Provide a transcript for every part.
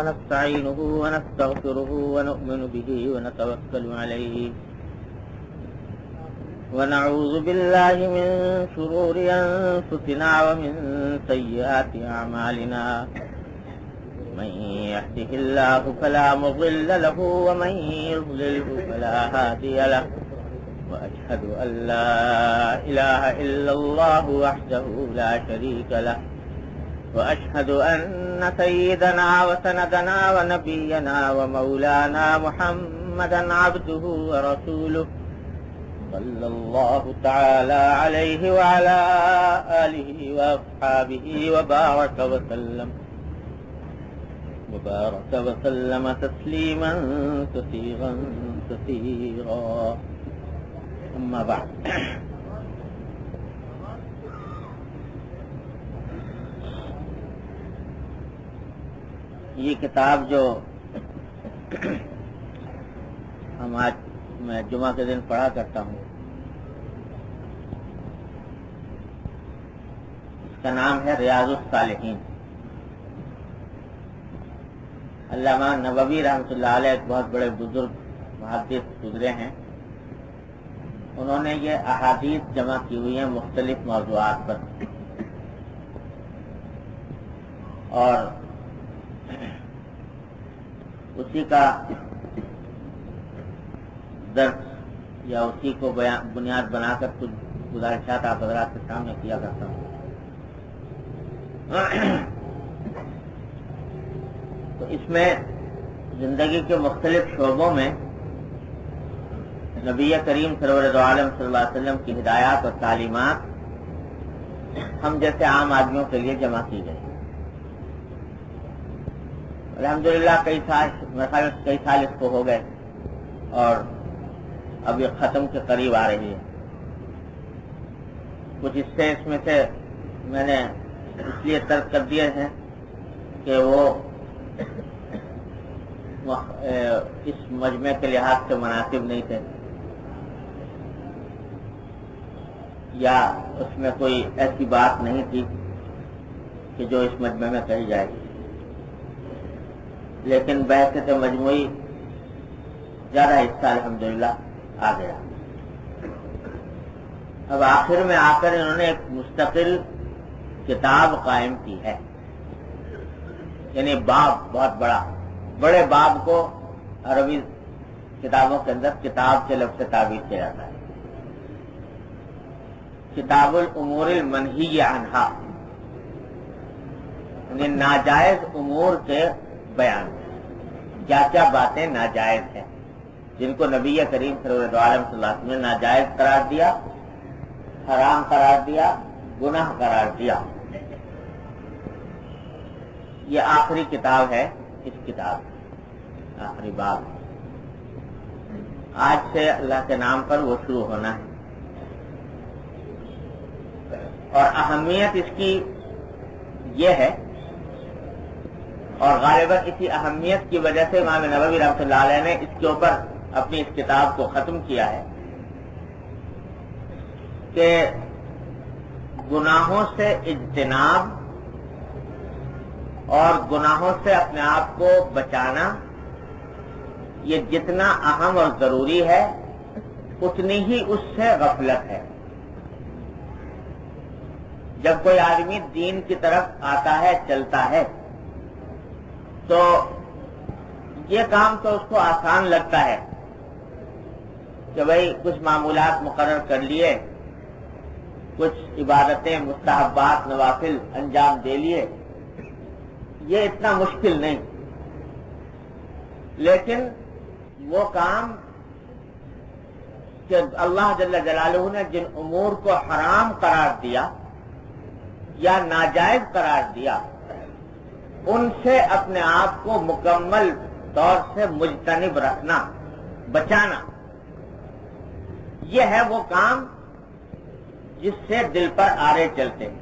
ونستعينه ونستغفره ونؤمن به ونتوكل عليه ونعوذ بالله من شرور أنفسنا ومن سيئات أعمالنا من يهده الله فلا مضل له ومن يضلله فلا هادي له وأشهد أن لا إله إلا الله وحده لا شريك له وأشهد أن سيدنا وسندنا ونبينا ومولانا محمدا عبده ورسوله صلى الله تعالى عليه وعلى آله وأصحابه وبارك وسلم تسليما كثيرا أما بعد. یہ کتاب جو ہم آج میں جمعہ کے دن پڑھا کرتا ہوں، اس کا نام ہے ریاض الصالحین. علامہ نووی رحمۃ اللہ علیہ ایک بہت بڑے بزرگ محدث گزرے ہیں. انہوں نے یہ احادیث جمع کی ہوئی ہیں مختلف موضوعات پر، اور اسی کا درس یا اسی کو بنیاد بنا کر کچھ گزارشات آپ حضرات کے سامنے کیا کرتا ہوں. تو اس میں زندگی کے مختلف شعبوں میں نبی کریم سرور دو عالم صلی اللہ علیہ وسلم کی ہدایات اور تعلیمات ہم جیسے عام آدمیوں کے لیے جمع کی گئی. الحمدللہ کئی سال اس کو ہو گئے اور اب یہ ختم کے قریب آ رہی ہے. کچھ حصے اس میں سے میں نے اس لیے ترک کر دیے ہیں کہ وہ اس مجمع کے لحاظ سے مناسب نہیں تھے، یا اس میں کوئی ایسی بات نہیں تھی کہ جو اس مجمع میں کہی جائے. لیکن بحث مجموعی زیادہ حصہ الحمدللہ آ گیا. اب آخر میں آ کر انہوں نے ایک مستقل کتاب قائم کی ہے، یعنی باب بہت بڑے باب کو عربی کتابوں کے اندر کتاب کے لفظ سے تعبیر کیا جاتا ہے. کتاب الامور المنہی عنہا، یعنی ناجائز امور کے بیان، کیا کیا باتیں ناجائز ہیں جن کو نبی کریم صلی اللہ علیہ وسلم نے ناجائز قرار دیا، حرام قرار دیا، گناہ قرار دیا. یہ آخری کتاب ہے. اس کتاب آخری باب آج سے اللہ کے نام پر وہ شروع ہونا ہے، اور اہمیت اس کی یہ ہے، اور غالباً اسی اہمیت کی وجہ سے امام نووی رحمۃ اللہ علیہ نے اس کے اوپر اپنی اس کتاب کو ختم کیا ہے کہ گناہوں سے اجتناب اور گناہوں سے اپنے آپ کو بچانا یہ جتنا اہم اور ضروری ہے اتنی ہی اس سے غفلت ہے. جب کوئی آدمی دین کی طرف آتا ہے، چلتا ہے، تو یہ کام تو اس کو آسان لگتا ہے کہ بھئی کچھ معمولات مقرر کر لیے، کچھ عبادتیں، مستحبات، نوافل انجام دے لیے، یہ اتنا مشکل نہیں. لیکن وہ کام کہ اللہ جل جلالہ نے جن امور کو حرام قرار دیا یا ناجائز قرار دیا، ان سے اپنے آپ کو مکمل طور سے مجتنب رکھنا، بچانا، یہ ہے وہ کام جس سے دل پر آرے چلتے ہیں،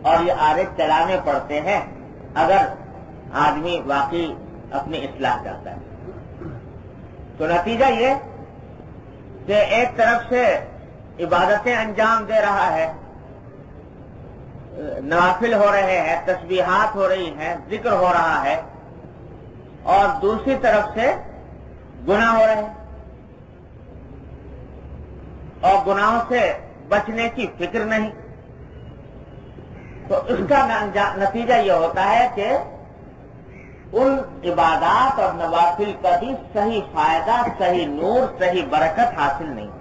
اور یہ آرے چلانے پڑتے ہیں اگر آدمی واقعی اپنی اصلاح چاہتا ہے. تو نتیجہ یہ کہ ایک طرف سے عبادتیں انجام دے رہا ہے، نوافل ہو رہے ہیں، تسبیحات ہو رہی ہیں، ذکر ہو رہا ہے، اور دوسری طرف سے گناہ ہو رہے ہیں اور گناہوں سے بچنے کی فکر نہیں، تو اس کا نتیجہ یہ ہوتا ہے کہ ان عبادات اور نوافل کا بھی صحیح فائدہ، صحیح نور، صحیح برکت حاصل نہیں۔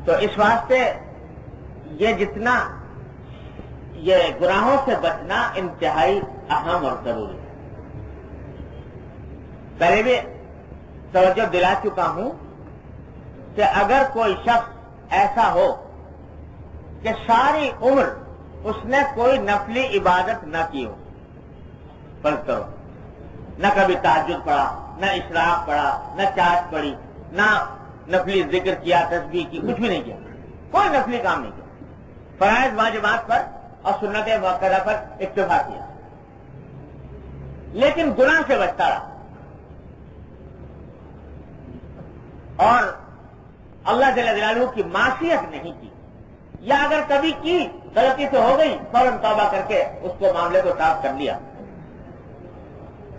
تو اس واسطے یہ جتنا یہ گناہوں سے بچنا انتہائی اہم اور ضروری ہے۔ پہلے بھی توجہ دلا چکا ہوں کہ اگر کوئی شخص ایسا ہو کہ ساری عمر اس نے کوئی نفلی عبادت نہ کی ہو، فرض کرو نہ کبھی تہجد پڑھا، نہ اشراق پڑھا، نہ چاش پڑھی، نہ نفلی ذکر کیا، تسبیح کی، کچھ بھی نہیں کیا، کوئی نفلی کام نہیں کیا، فرائض واجبات پر اور سنت مؤکدہ پر اکتفا کیا، لیکن گناہ سے بچتا رہا اور اللہ جل جلالہ کی معصیت نہیں کی، یا اگر کبھی کی غلطی سے ہو گئی فوراً توبہ کر کے اس کو معاملے کو صاف کر لیا،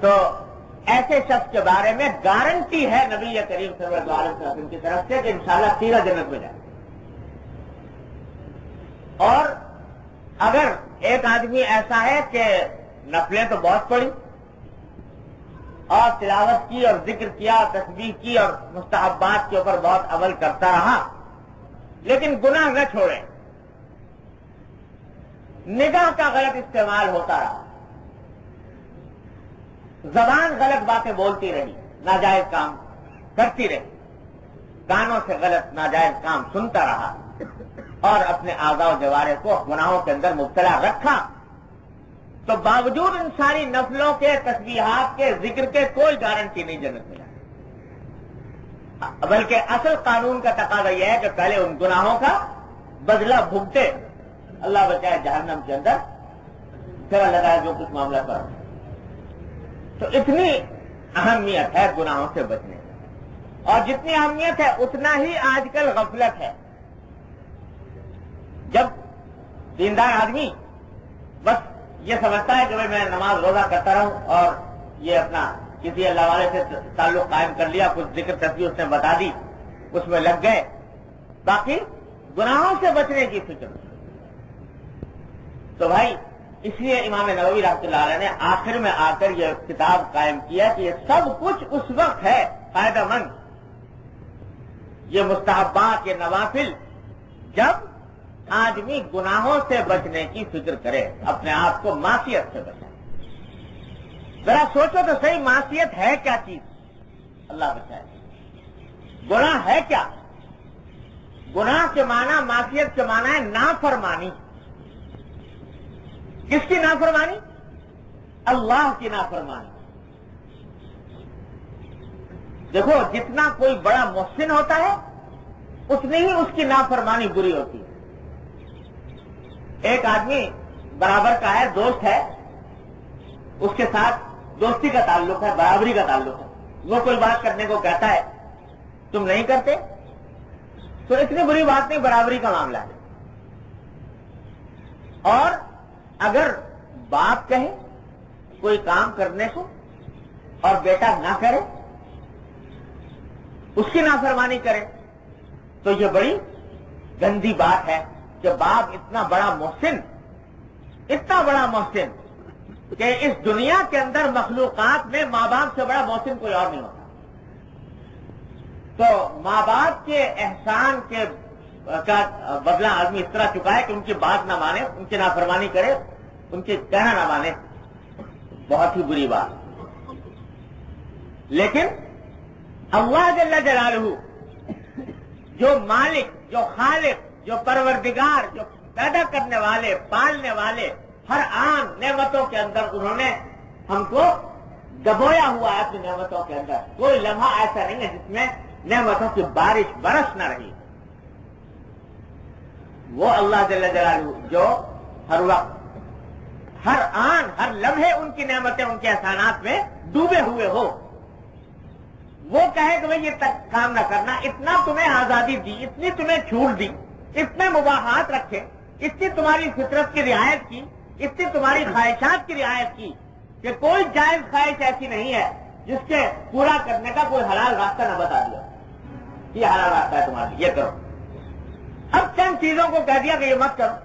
تو ایسے شخص کے بارے میں گارنٹی ہے نبی کریم صلی اللہ علیہ وسلم کی طرف سے کہ انشاءاللہ سیدھا جنت میں جائے۔ اور اگر ایک آدمی ایسا ہے کہ نفلیں تو بہت پڑھی اور تلاوت کی اور ذکر کیا، تسبیح کی اور مستحبات کے اوپر بہت عمل کرتا رہا، لیکن گناہ نہ چھوڑے، نگاہ کا غلط استعمال ہوتا رہا، زبان غلط باتیں بولتی رہی، ناجائز کام کرتی رہی، کانوں سے غلط ناجائز کام سنتا رہا اور اپنے اعضاء و جوارح کو گناہوں کے اندر مبتلا رکھا، تو باوجود ان ساری نفلوں کے، تسبیحات کے، ذکر کے کوئی گارنٹی نہیں جنت میں جانے، بلکہ اصل قانون کا تقاضا یہ ہے کہ پہلے ان گناہوں کا بدلہ بھگتے، اللہ بچائے جہنم کے اندر پھر اللہ تعالیٰ جو کچھ معاملہ کر۔ تو اتنی اہمیت ہے گناہوں سے بچنے کی، اور جتنی اہمیت ہے اتنا ہی آج کل غفلت ہے۔ جب دیندار آدمی بس یہ سمجھتا ہے کہ بھائی میں نماز روزہ کرتا رہوں اور یہ اپنا کسی اللہ والے سے تعلق قائم کر لیا، کچھ ذکر تسبیح اس نے بتا دی، اس میں لگ گئے، باقی گناہوں سے بچنے کی فکر۔ تو بھائی اس لیے امام نووی رحمۃ اللہ علیہ نے آخر میں آ کر یہ کتاب قائم کیا کہ یہ سب کچھ اس وقت ہے فائدہ مند، یہ مستحبات، یہ نوافل، جب آدمی گناہوں سے بچنے کی فکر کرے، اپنے آپ کو معصیت سے بچائے۔ ذرا سوچو تو صحیح، معصیت ہے کیا چیز؟ اللہ بچائے۔ گناہ ہے کیا؟ گناہ کے معنی، معصیت کے معنی ہے نافرمانی۔ کس کی نافرمانی؟ اللہ کی نافرمانی۔ دیکھو جتنا کوئی بڑا محسن ہوتا ہے اتنی ہی اس کی نافرمانی بری ہوتی ہے۔ ایک آدمی برابر کا ہے، دوست ہے، اس کے ساتھ دوستی کا تعلق ہے، برابری کا تعلق ہے، وہ کوئی بات کرنے کو کہتا ہے، تم نہیں کرتے، تو اتنی بری بات نہیں، برابری کا معاملہ ہے۔ اور اگر باپ کہے کوئی کام کرنے کو اور بیٹا نہ کرے، اس کی نافرمانی کرے، تو یہ بڑی گندی بات ہے کہ باپ اتنا بڑا محسن کہ اس دنیا کے اندر مخلوقات میں ماں باپ سے بڑا محسن کوئی اور نہیں ہوتا، تو ماں باپ کے احسان کے کا بدلہ آدمی اس طرح چکائے کہ ان کی بات نہ مانے، ان کی نافرمانی کرے، ان کے کہنا نہ مانے، بہت ہی بری بات۔ لیکن اللہ جل جلالہ جو مالک، جو خالق، جو پروردگار، جو پیدا کرنے والے، پالنے والے، ہر آن نعمتوں کے اندر انہوں نے ہم کو دبویا ہوا ہے اپنی نعمتوں کے اندر، کوئی لمحہ ایسا نہیں ہے جس میں نعمتوں کی بارش برس نہ رہی۔ وہ اللہ جل جلالہ جو ہر وقت، ہر آن، ہر لمحے ان کی نعمتیں، ان کے احسانات میں ڈوبے ہوئے ہو، وہ کہے کہ بھئی یہ کام نہ کرنا، اتنا تمہیں آزادی دی، اتنی تمہیں چھوٹ دی، اتنے مباحات رکھے، اتنی تمہاری فطرت کی رعایت کی، اس سے تمہاری خواہشات کی رعایت کی کہ کوئی جائز خواہش ایسی نہیں ہے جس کے پورا کرنے کا کوئی حلال راستہ نہ بتا دیا، یہ حلال راستہ ہے تمہارے لیے، یہ کرو۔ اب چند چیزوں کو کہہ دیا کہ یہ مت کرو،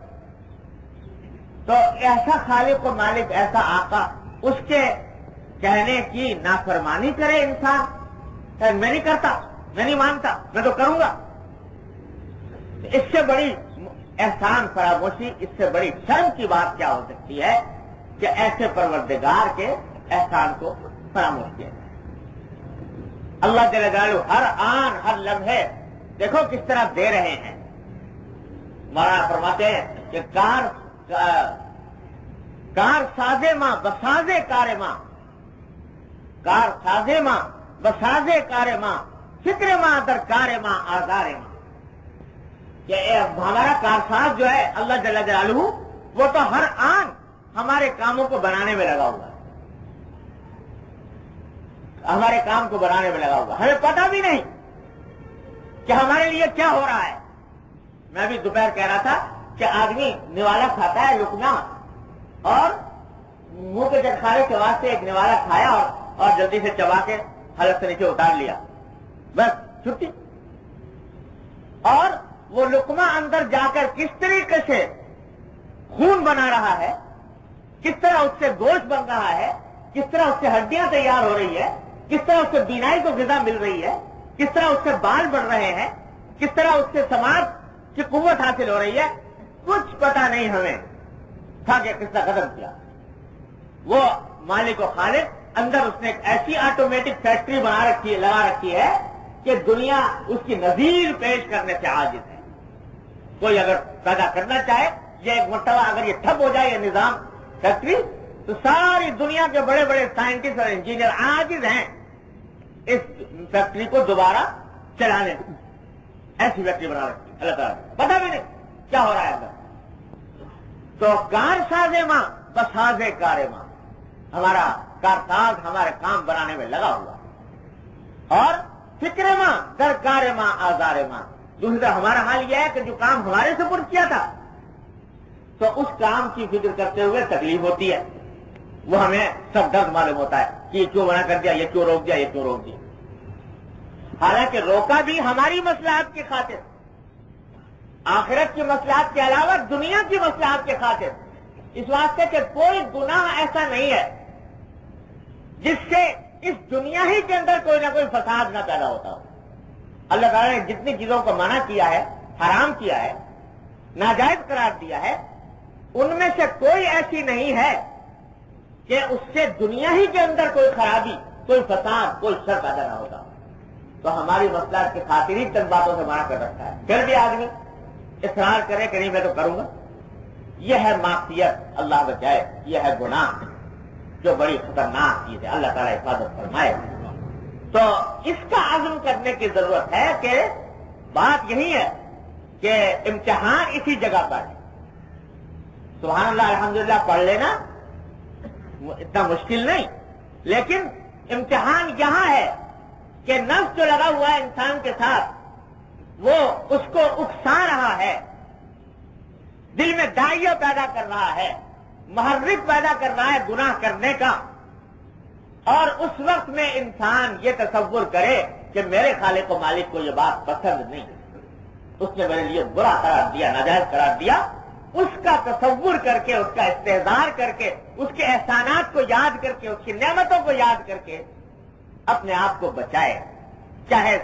تو ایسا خالق و مالک، ایسا آقا، اس کے کہنے کی نافرمانی کرے انسان، میں نہیں کرتا، میں نہیں مانتا، میں تو کروں گا۔ اس سے بڑی احسان فراموشی، اس سے بڑی شرم کی بات کیا ہو سکتی ہے کہ ایسے پروردگار کے احسان کو فراموش کیا۔ اللہ جل جلالہ ہر آن ہر لمحے دیکھو کس طرح دے رہے ہیں۔ مولانا فرماتے ہیں کہ کار سازے ماں بسازے کار ماں، کار سازے ماں بسازے کار ماں، فکر ماں در کار ماں آزار ماں، کہ ہمارا کارساز جو ہے اللہ جل جلالہ وہ تو ہر آن ہمارے کاموں کو بنانے میں لگا ہوا ہے، ہمارے کام کو بنانے میں لگا ہوا، ہمیں پتہ بھی نہیں کہ ہمارے لیے کیا ہو رہا ہے۔ میں بھی دوپہر کہہ رہا تھا کہ آدمی نوالا کھاتا ہے لقمہ، اور منہ کے چٹخارے کے واسطے ایک نوالا کھایا اور جلدی سے چبا کے حلق سے نیچے اتار لیا، بس چھٹی۔ اور وہ لقمہ اندر جا کر کس طریقے سے خون بنا رہا ہے، کس طرح اس سے گوشت بن رہا ہے، کس طرح اس سے ہڈیاں تیار ہو رہی ہے، کس طرح اس سے بینائی کو غذا مل رہی ہے، کس طرح اس سے بال بڑھ رہے ہیں، کس طرح اس سے سماج کی قوت حاصل ہو رہی ہے، کچھ پتہ نہیں ہمیں، تھا کہ کس طرح ختم کیا۔ وہ مالک و خالق اندر اس نے ایک ایسی آٹومیٹک فیکٹری بنا رکھی ہے، لگا رکھی ہے کہ دنیا اس کی نظیر پیش کرنے سے عاجز ہے۔ کوئی اگر پیدا کرنا چاہے، یہ ایک مرتبہ اگر یہ ٹھپ ہو جائے یہ نظام فیکٹری، تو ساری دنیا کے بڑے بڑے سائنٹسٹ اور انجینئر عاجز ہیں اس فیکٹری کو دوبارہ چلانے میں۔ ایسی فیکٹری بنا رکھی ہے اللہ تعالیٰ، پتہ بھی نہیں کیا ہو رہا ہے اندر۔ تو کار سازے ماں بسازے کار ماں، ہمارا کارساز ہمارے کام بنانے میں لگا ہوا، اور فکر ماں در کار ماں آزار ماں، دوسری طرف ہمارا حال یہ ہے کہ جو کام ہمارے سپرد کیا تھا تو اس کام کی فکر کرتے ہوئے تکلیف ہوتی ہے، وہ ہمیں سب درد معلوم ہوتا ہے کہ یہ کیوں منع کر دیا، یہ کیوں روک دیا، یہ کیوں روک دیا، حالانکہ روکا بھی ہماری مصلحت کی خاطر، آخرت کی مصلحت کے علاوہ دنیا کی مصلحت کی خاطر، اس واسطے کہ کوئی گناہ ایسا نہیں ہے جس سے اس دنیا ہی کے اندر کوئی نہ کوئی فساد نہ پیدا ہوتا ہو۔ اللہ تعالیٰ نے جتنی چیزوں کو منع کیا ہے، حرام کیا ہے، ناجائز قرار دیا ہے، ان میں سے کوئی ایسی نہیں ہے کہ اس سے دنیا ہی کے اندر کوئی خرابی، کوئی فساد، کوئی شر پیدا نہ ہوتا۔ تو ہماری مصلحت کی خاطر ہی چند باتوں سے منع کر رکھا ہے، پھر بھی آدمی اصرار کرے کہ نہیں میں تو کروں گا۔ یہ ہے معصیت، اللہ بچائے، یہ ہے گناہ جو بڑی خطرناک چیز ہے، اللہ تعالیٰ حفاظت فرمائے۔ تو اس کا عزم کرنے کی ضرورت ہے کہ بات یہی ہے کہ امتحان اسی جگہ پر ہے۔ سبحان اللہ الحمدللہ پڑھ لینا اتنا مشکل نہیں، لیکن امتحان یہاں ہے کہ نفس جو لگا ہوا ہے انسان کے ساتھ وہ اس کو اکسا رہا ہے، دل میں داعیہ پیدا کر رہا ہے، محرک پیدا کر رہا ہے گناہ کرنے کا، اور اس وقت میں انسان یہ تصور کرے کہ میرے خالق و مالک کو یہ بات پسند نہیں، اس نے میرے لیے برا قرار دیا، ناجائز قرار دیا، اس کا تصور کر کے، اس کا استحضار کر کے، اس کے احسانات کو یاد کر کے، اس کی نعمتوں کو یاد کر کے اپنے آپ کو بچائے، چاہے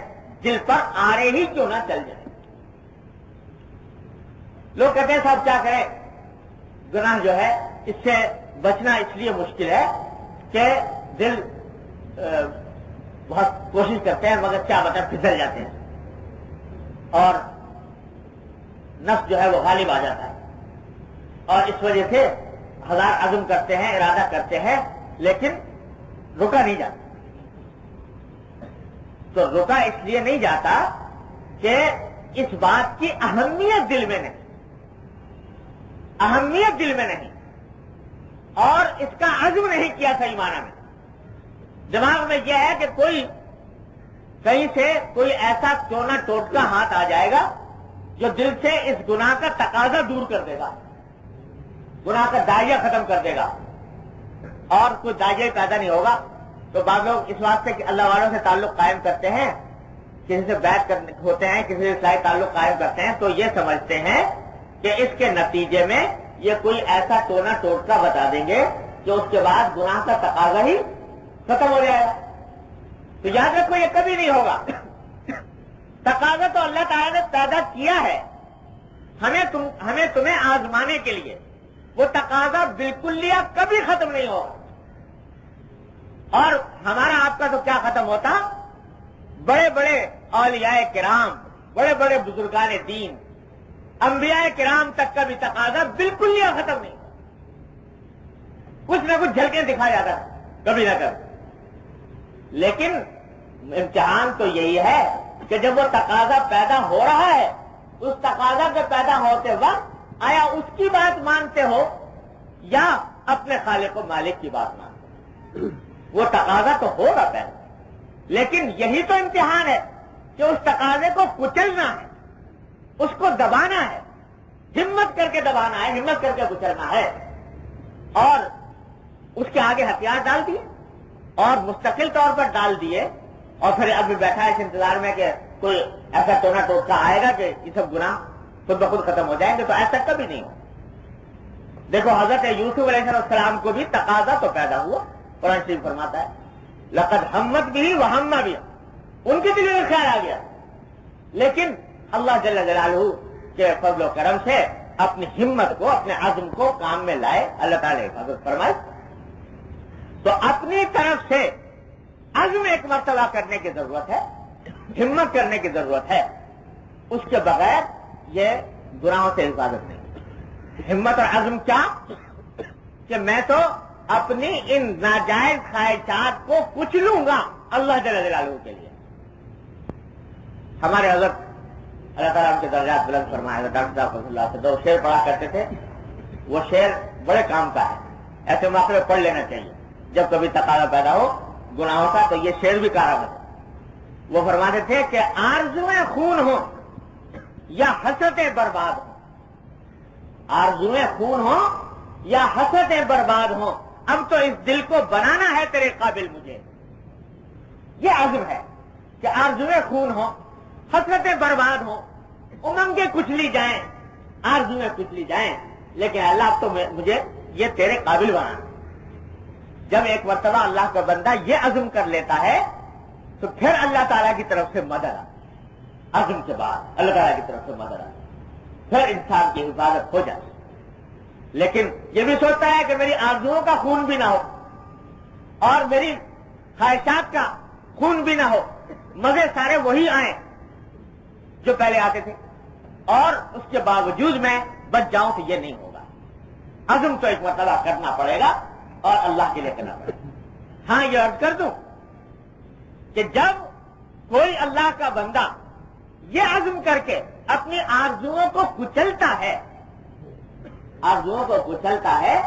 دل پر آرے ہی کیوں نہ چل جائے۔ لوگ کہتے ہیں صاحب کیا کریں، گناہ جو ہے اس سے بچنا اس لیے مشکل ہے کہ دل بہت کوشش کرتے ہیں مگر کیا بتا پھسل جاتے ہیں، اور نفس جو ہے وہ غالب آ جاتا ہے، اور اس وجہ سے ہزار عزم کرتے ہیں، ارادہ کرتے ہیں، لیکن رکا نہیں جاتا۔ تو رکا اس لیے نہیں جاتا کہ اس بات کی اہمیت دل میں نہیں، اہمیت دل میں نہیں، اور اس کا عزم نہیں کیا صحیح معنی میں۔ دماغ میں یہ ہے کہ کوئی کہیں سے کوئی ایسا چونا ٹوٹکا ہاتھ آ جائے گا جو دل سے اس گناہ کا تقاضا دور کر دے گا، گناہ کا دائرہ ختم کر دے گا اور کوئی دائرہ پیدا نہیں ہوگا. تو بعض لوگ اس واسطے کہ اللہ والوں سے تعلق قائم کرتے ہیں، کسی سے بیعت ہوتے ہیں، کسی سے اصلاحی تعلق قائم کرتے ہیں، تو یہ سمجھتے ہیں کہ اس کے نتیجے میں یہ کوئی ایسا ٹونا ٹوٹکا بتا دیں گے کہ اس کے بعد گناہ کا تقاضا ہی ختم ہو جائے گا. تو یاد رکھو یہ کبھی نہیں ہوگا. تقاضا تو اللہ تعالیٰ نے پیدا کیا ہے ہمیں تمہیں آزمانے کے لیے. وہ تقاضا بالکل لیا کبھی ختم نہیں ہوگا. اور ہمارا آپ کا تو کیا ختم ہوتا؟ بڑے بڑے اولیاء کرام، بڑے بڑے بزرگان دین، انبیاء کرام تک کا بھی تقاضا بالکل لیا ختم نہیں. کچھ نہ کچھ جھلکیں دکھا جاتا ہے کبھی نہ کبھی. لیکن امتحان تو یہی ہے کہ جب وہ تقاضا پیدا ہو رہا ہے، اس تقاضا کے پیدا ہوتے وقت آیا اس کی بات مانتے ہو یا اپنے خالق و مالک کی بات مانتے ہو؟ وہ تقاضا تو ہوگا پہلے، لیکن یہی تو امتحان ہے کہ اس تقاضے کو کچلنا ہے، اس کو دبانا ہے، ہمت کر کے دبانا ہے، ہمت کر کے کچلنا ہے. اور اس کے آگے ہتھیار ڈال دیے اور مستقل طور پر ڈال دیے، اور پھر ابھی بیٹھا ہے اس انتظار میں کہ کوئی ایسا ٹونا ٹوٹکا آئے گا کہ یہ سب گناہ خود بخود ختم ہو جائیں گے. تو ایسا کبھی نہیں ہو. دیکھو حضرت یوسف علیہ السلام کو بھی تقاضا تو پیدا ہوا. قرآن شریف فرماتا ہے لقد ہمت بھی وہم بھی، ان کے دل میں خیال آ گیا، لیکن اللہ جل جلالہ کے فضل و کرم سے اپنی ہمت کو، اپنے عزم کو کام میں لائے. اللہ تعالیٰ حفاظت فرمائے. تو اپنی طرف سے عزم ایک مرتبہ کرنے کی ضرورت ہے، ہمت کرنے کی ضرورت ہے. اس کے بغیر یہ گناہوں سے حفاظت نہیں. ہمت اور عزم کیا کہ میں تو اپنی ان ناجائز خواہشات کو کچلوں گا اللہ جل جلالہ کے لیے. ہمارے حضرت اللہ تعالیٰ ان کے درجات بلند فرمائے ڈاکٹر صاحب رضی اللہ سے دو شعر پڑھا کرتے تھے. وہ شعر بڑے کام کا ہے، ایسے موقع میں پڑھ لینا چاہیے جب کبھی تقاضا پیدا ہو گناہوں کا. تو یہ شعر بھی کارآمد ہے. وہ فرماتے تھے کہ آرزویں خون ہوں یا حسرتیں برباد ہوں، آرزویں خون ہوں یا حسرتیں برباد ہوں، اب تو اس دل کو بنانا ہے تیرے قابل مجھے. یہ عزم ہے کہ آرزویں خون ہوں، حسرتیں برباد ہوں، امنگیں کچلی جائیں، آرزویں کچلی جائیں، لیکن اللہ اب تو مجھے یہ تیرے قابل بنانا. جب ایک مرتبہ اللہ کا بندہ یہ عزم کر لیتا ہے تو پھر اللہ تعالیٰ کی طرف سے مدد آتی. عزم کے بعد اللہ تعالیٰ کی طرف سے مدد آتی، پھر انسان کی حفاظت ہو جاتی. لیکن یہ بھی سوچتا ہے کہ میری آرزوؤں کا خون بھی نہ ہو اور میری خواہشات کا خون بھی نہ ہو، مزے سارے وہی آئیں جو پہلے آتے تھے، اور اس کے باوجود میں بچ جاؤں تو یہ نہیں ہوگا. عزم تو ایک مرتبہ کرنا پڑے گا اور اللہ کے لیے کرنا پڑے گا. ہاں یہ عرض کر دوں کہ جب کوئی اللہ کا بندہ یہ عزم کر کے اپنی آرزوؤں کو کچلتا ہے، آرزوؤں کو کچلتا ہے،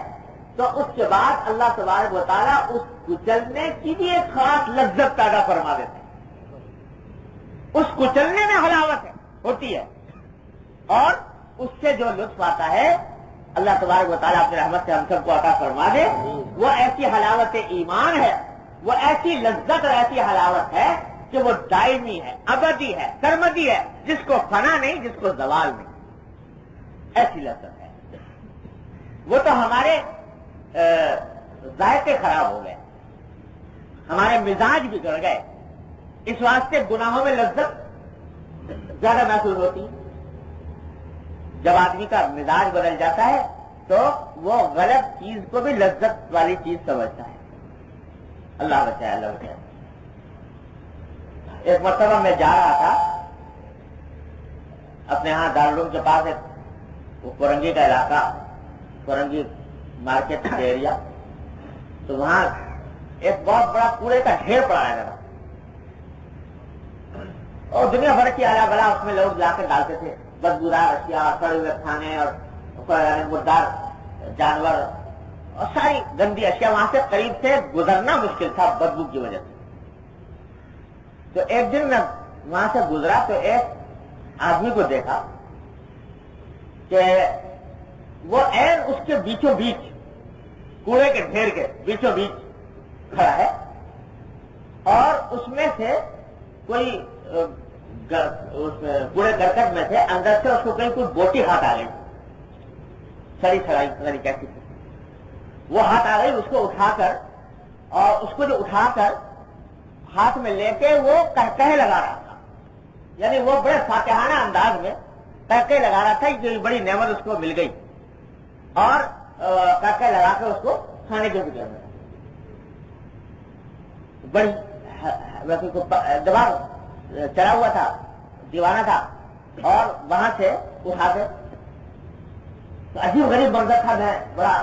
تو اس کے بعد اللہ تبارک و تعالیٰ اس کچلنے کی بھی ایک خاص لذت پیدا فرما دیتے ہیں. اس کچلنے میں حلاوت ہوتی ہے، اور اس سے جو لطف آتا ہے اللہ تبارک و تعالیٰ اپنی رحمت سے ہم سب کو عطا فرما دے. وہ ایسی حلاوت ایمان ہے، وہ ایسی لذت اور ایسی حلاوت ہے کہ وہ دائمی ہے، ابدی ہے، سرمدی ہے، جس کو فنا نہیں، جس کو زوال نہیں. ایسی لذت ہے. وہ تو ہمارے ذائقے خراب ہو گئے، ہمارے مزاج بگڑ گئے، اس واسطے گناہوں میں لذت زیادہ محسوس ہوتی ہے. جب آدمی کا مزاج بدل جاتا ہے تو وہ غلط چیز کو بھی لذت والی چیز سمجھتا ہے. اللہ بچائے، اللہ بچائے. ایک مرتبہ میں جا رہا تھا اپنے ہاں دارالعلوم کے پاس، ایک وہ کورنگی کا علاقہ، کورنگی مارکیٹ ایریا، تو وہاں ایک بہت بڑا کوڑے کا ڈھیر پڑا ہے میرا، اور دنیا بھر کی اعلیٰ بلا اس میں لوگ لا کر ڈالتے تھے. بدبودار اشیاء، سڑے ہوئے کھانے اور مردار جانور اور ساری گندی اشیاء. وہاں سے قریب سے گزرنا مشکل تھا بدبو کی وجہ سے. تو ایک دن میں وہاں سے گزرا تو ایک آدمی کو دیکھا کہ وہ عین اس کے بیچوں بیچ کوڑے کے ڈھیر کے بیچوں بیچ کھڑا ہے اور اس میں سے کوئی کوڑے کرکٹ میں سے اندر سے اس کو کہیں کوئی بوٹی ہاتھ آ گئی، سڑی سڑائی پتہ نہیں کیسی، وہ ہاتھ آ گئی، اس کو اٹھا کر اور اس کو جو اٹھا کر ہاتھ میں لے کے وہ کہکہے لگا رہا تھا، یعنی وہ بڑے فاتحانہ انداز میں کہکہے لگا رہا تھا کہ بڑی نعمت اس کو مل گئی، اور کہکہے لگا کے اس کو کھانے کے فکر میں بڑی دماغ چلا ہوا تھا، دیوانہ تھا، اور وہاں سے اٹھا کے عجیب غریب منظر تھا، میں بڑا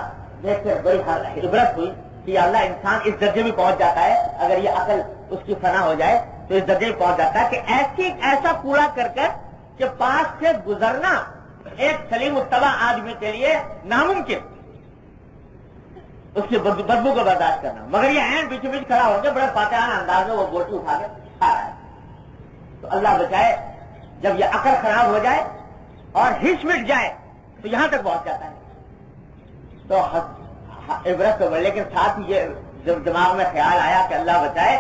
دیکھ کر بڑی عبرت ہوئی کہ اللہ انسان اس درجے میں پہنچ جاتا ہے، اگر یہ عقل اس کی فنا ہو جائے تو اس درجے میں پہنچ جاتا ہے کہ ایسا کوڑا کر کہ پاس سے گزرنا ایک سلیم الطبع آدمی کے لیے ناممکن، اس کی بدبو کو برداشت کرنا، مگر یہ عین بیچوں بیچ کھڑا ہو کے بڑے فاتحانہ انداز میں وہ بوٹی اٹھا کے کھا رہا ہے۔ تو اللہ بچائے جب یہ عقل خراب ہو جائے اور ہش مٹ جائے تو یہاں تک پہنچ جاتا ہے۔ تو عبرت تو بڑھ، لیکن ساتھ ہی یہ جب دماغ میں خیال آیا کہ اللہ بچائے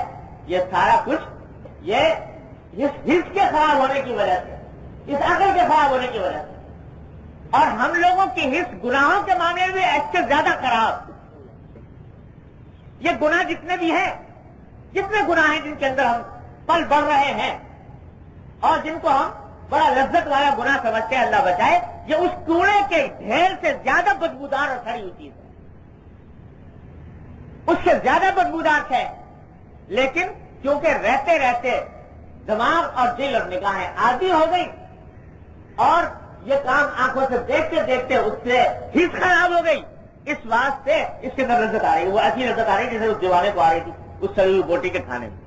یہ سارا کچھ یہ ہس کے خراب ہونے کی وجہ سے، اس عقل کے خراب ہونے کی وجہ سے، اور ہم لوگوں کی ہس گناہوں کے معاملے میں اس سے زیادہ خراب۔ یہ گناہ جتنے بھی ہیں، جتنے گناہ ہیں جن کے اندر ہم پل بڑھ رہے ہیں اور جن کو ہم بڑا لذت والا گناہ سمجھتے ہیں، اللہ بچائے، یہ اس کوڑے کے ڈھیر سے زیادہ بدبودار اور سڑی ہوئی چیز ہے، اس سے زیادہ بدبودار ہے، لیکن کیونکہ رہتے رہتے دماغ اور دل اور نگاہیں عادی ہو گئی اور یہ کام آنکھوں سے دیکھتے دیکھتے اس سے ہس خراب ہو گئی، اس واسطے اس کے اندر لذت آ رہی ہے، وہ ایسی لذت آ رہی ہے جیسے اس دیوانے کو آ رہی تھی اس سڑی ہوئی بوٹی کے کھانے میں،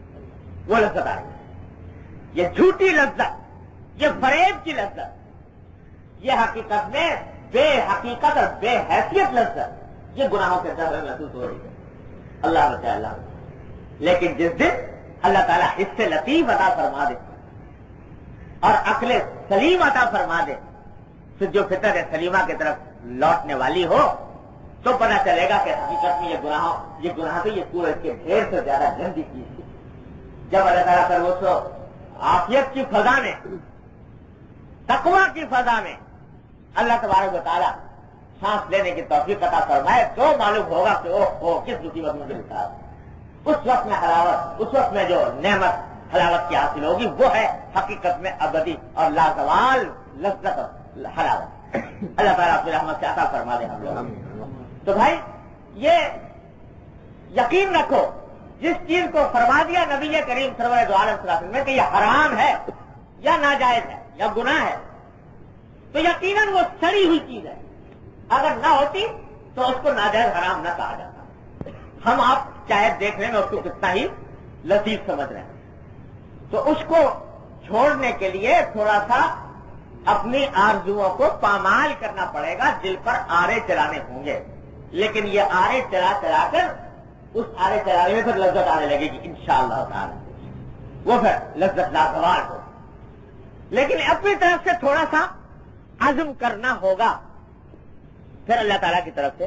وہ لذت آ رہی ہے۔ یہ جھوٹی لذت، یہ فریب کی لذت، یہ حقیقت میں بے حقیقت اور بے حیثیت لذت یہ گناہوں کے اندر محسوس ہو رہی ہے۔ اللہ بچائے، اللہ بچائے۔ لیکن جس دن اللہ تعالیٰ حس لطیف عطا فرما دے اور عقل سلیم عطا فرما دے، پھر جو فطرت سلیمہ کی طرف لوٹنے والی ہو، تو پتہ چلے گا کہ حقیقت میں یہ گناہ تو یہ کوڑے کے ڈھیر سے زیادہ گندی چیز تھی۔ جب اللہ تعالیٰ کر وہ سو عافیت کی فضا میں، تقویٰ کی فضا میں اللہ تبارک و تعالیٰ سانس لینے کی توفیق عطا فرمائے تو معلوم ہوگا کہ اوہ کس مصیبت میں گرفتار ہے۔ اس وقت میں حلاوت، اس وقت میں جو نعمت حلاوت کی حاصل ہوگی وہ ہے حقیقت میں ابدی اور لازوال لذت اور حلاوت۔ اللہ تعالیٰ اپنی رحمت سے عطا فرما دے ہم لوگ۔ تو بھائی یہ یقین رکھو، جس چیز کو فرما دیا نبی کریم سرور دو عالم صلی اللہ علیہ وسلم نے کہ یہ حرام ہے یا ناجائز ہے یا گناہ ہے، تو یقیناً وہ سڑی ہوئی چیز ہے، اگر نہ ہوتی تو اس کو ناجائز حرام نہ کہا جاتا۔ ہم آپ چاہے دیکھنے میں اس کو کتنا ہی لطیف سمجھ رہے ہیں، تو اس کو چھوڑنے کے لیے تھوڑا سا اپنی آرزوؤں کو پامال کرنا پڑے گا، دل پر آرے چلانے ہوں گے، لیکن یہ آرے چلا چلا کر اس آرے چلانے میں پھر لذت آنے لگے گی انشاءاللہ تعالی، وہ پھر لذت لازوال ہو، لیکن اپنی طرف سے تھوڑا سا عزم کرنا ہوگا، پھر اللہ تعالیٰ کی طرف سے